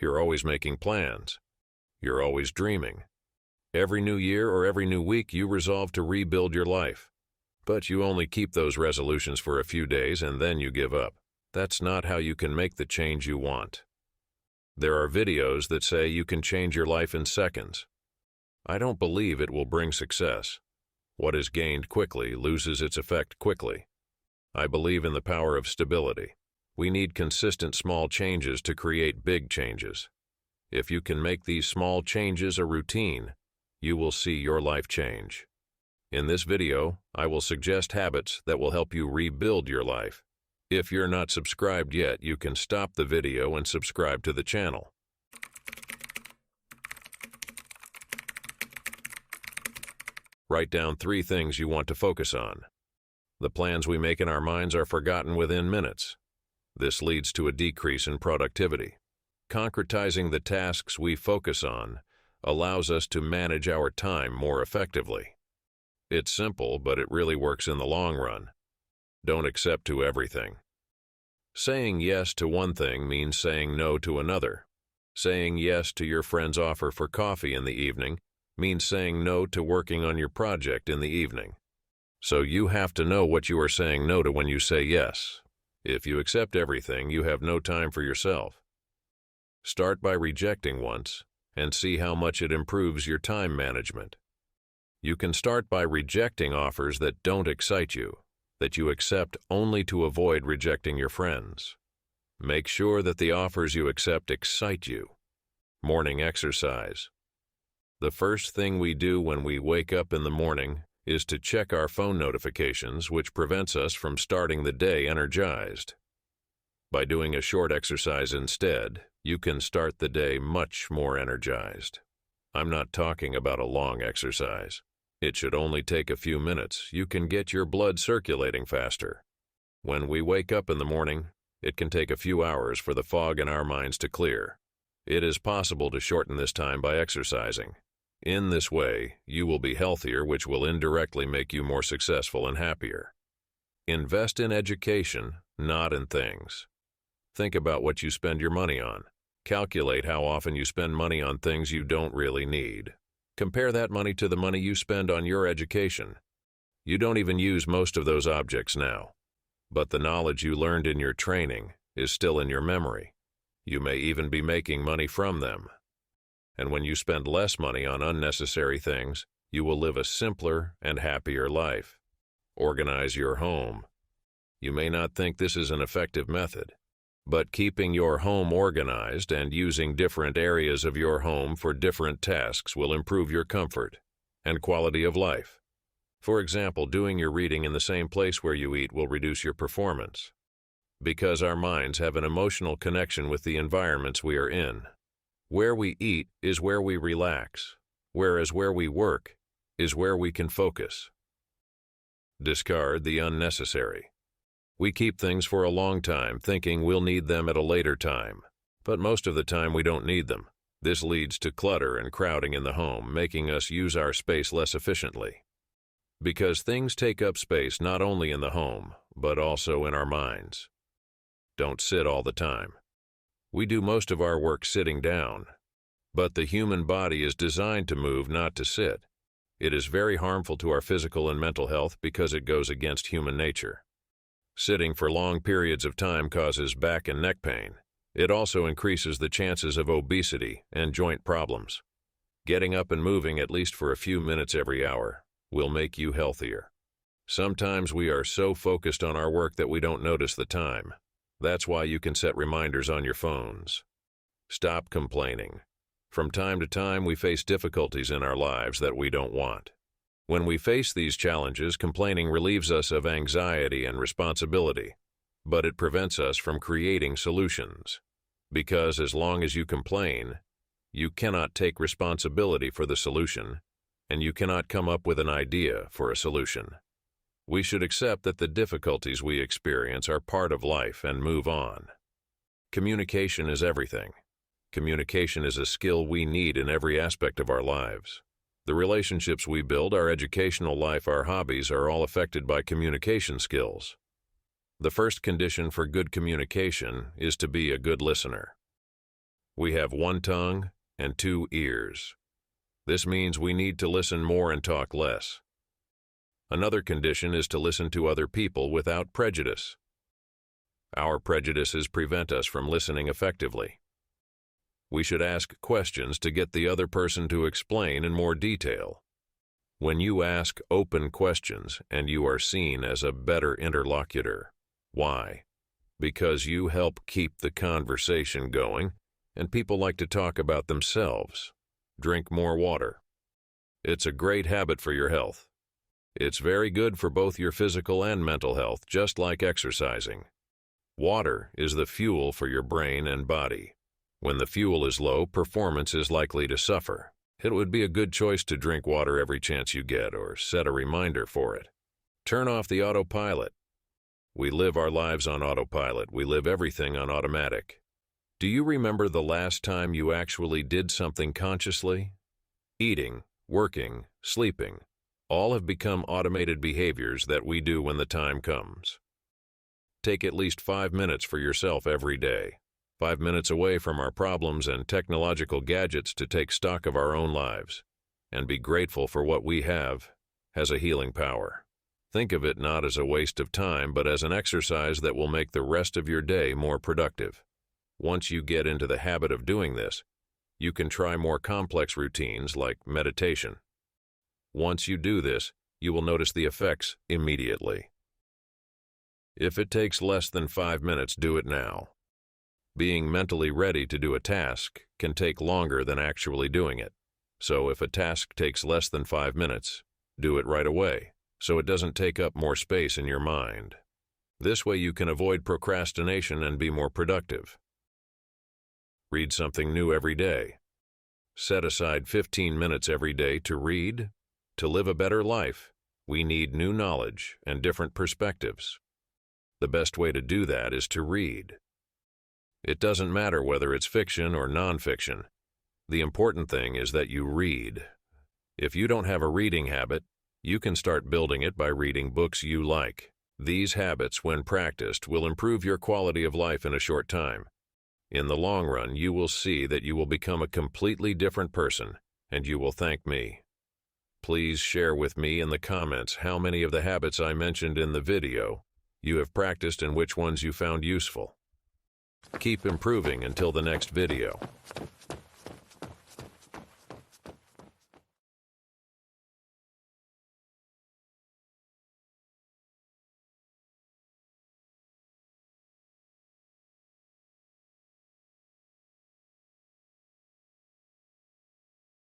You're always making plans. You're always dreaming. Every new year or every new week, you resolve to rebuild your life. But you only keep those resolutions for a few days and then you give up. That's not how you can make the change you want. There are videos that say you can change your life in seconds. I don't believe it will bring success. What is gained quickly loses its effect quickly. I believe in the power of stability. We need consistent small changes to create big changes. If you can make these small changes a routine, you will see your life change. In this video, I will suggest habits that will help you rebuild your life. If you're not subscribed yet, you can stop the video and subscribe to the channel. Write down 3 things you want to focus on. The plans we make in our minds are forgotten within minutes. This leads to a decrease in productivity. Concretizing the tasks we focus on allows us to manage our time more effectively. It's simple, but it really works in the long run. Don't accept to everything. Saying yes to one thing means saying no to another. Saying yes to your friend's offer for coffee in the evening means saying no to working on your project in the evening. So you have to know what you are saying no to when you say yes. If you accept everything, you have no time for yourself. Start by rejecting once and see how much it improves your time management. You can start by rejecting offers that don't excite you, that you accept only to avoid rejecting your friends. Make sure that the offers you accept excite you. Morning exercise. The first thing we do when we wake up in the morning is to check our phone notifications, which prevents us from starting the day energized. By doing a short exercise instead, you can start the day much more energized. I'm not talking about a long exercise. It should only take a few minutes. You can get your blood circulating faster. When we wake up in the morning, it can take a few hours for the fog in our minds to clear. It is possible to shorten this time by exercising. In this way, you will be healthier, which will indirectly make you more successful and happier. Invest in education, not in things. Think about what you spend your money on. Calculate how often you spend money on things you don't really need. Compare that money to the money you spend on your education. You don't even use most of those objects now, but the knowledge you learned in your training is still in your memory. You may even be making money from them. And when you spend less money on unnecessary things, you will live a simpler and happier life. Organize your home. You may not think this is an effective method, but keeping your home organized and using different areas of your home for different tasks will improve your comfort and quality of life. For example, doing your reading in the same place where you eat will reduce your performance, because our minds have an emotional connection with the environments we are in. Where we eat is where we relax, whereas where we work is where we can focus. Discard the unnecessary. We keep things for a long time, thinking we'll need them at a later time, but most of the time we don't need them. This leads to clutter and crowding in the home, making us use our space less efficiently. Because things take up space not only in the home, but also in our minds. Don't sit all the time. We do most of our work sitting down, but the human body is designed to move, not to sit. It is very harmful to our physical and mental health because it goes against human nature. Sitting for long periods of time causes back and neck pain. It also increases the chances of obesity and joint problems. Getting up and moving at least for a few minutes every hour will make you healthier. Sometimes we are so focused on our work that we don't notice the time. That's why you can set reminders on your phones. Stop complaining. From time to time, we face difficulties in our lives that we don't want. When we face these challenges, complaining relieves us of anxiety and responsibility, but it prevents us from creating solutions. Because as long as you complain, you cannot take responsibility for the solution, and you cannot come up with an idea for a solution. We should accept that the difficulties we experience are part of life and move on. Communication is everything. Communication is a skill we need in every aspect of our lives. The relationships we build, our educational life, our hobbies are all affected by communication skills. The first condition for good communication is to be a good listener. We have one tongue and two ears. This means we need to listen more and talk less. Another condition is to listen to other people without prejudice. Our prejudices prevent us from listening effectively. We should ask questions to get the other person to explain in more detail. When you ask open questions and you are seen as a better interlocutor. Why? Because you help keep the conversation going, and people like to talk about themselves. Drink more water. It's a great habit for your health. It's very good for both your physical and mental health, just like exercising. Water is the fuel for your brain and body. When the fuel is low, performance is likely to suffer. It would be a good choice to drink water every chance you get or set a reminder for it. Turn off the autopilot. We live our lives on autopilot. We live everything on automatic. Do you remember the last time you actually did something consciously? Eating, working, sleeping, all have become automated behaviors that we do when the time comes. Take at least 5 minutes for yourself every day. 5 minutes away from our problems and technological gadgets to take stock of our own lives and be grateful for what we have has a healing power. Think of it not as a waste of time, but as an exercise that will make the rest of your day more productive. Once you get into the habit of doing this, you can try more complex routines like meditation. Once you do this, you will notice the effects immediately. If it takes less than 5 minutes, do it now. Being mentally ready to do a task can take longer than actually doing it. So if a task takes less than 5 minutes, do it right away, so it doesn't take up more space in your mind. This way you can avoid procrastination and be more productive. Read something new every day. Set aside 15 minutes every day to read. To live a better life, we need new knowledge and different perspectives. The best way to do that is to read. It doesn't matter whether it's fiction or nonfiction. The important thing is that you read. If you don't have a reading habit, you can start building it by reading books you like. These habits, when practiced, will improve your quality of life in a short time. In the long run, you will see that you will become a completely different person, and you will thank me. Please share with me in the comments how many of the habits I mentioned in the video you have practiced and which ones you found useful. Keep improving until the next video.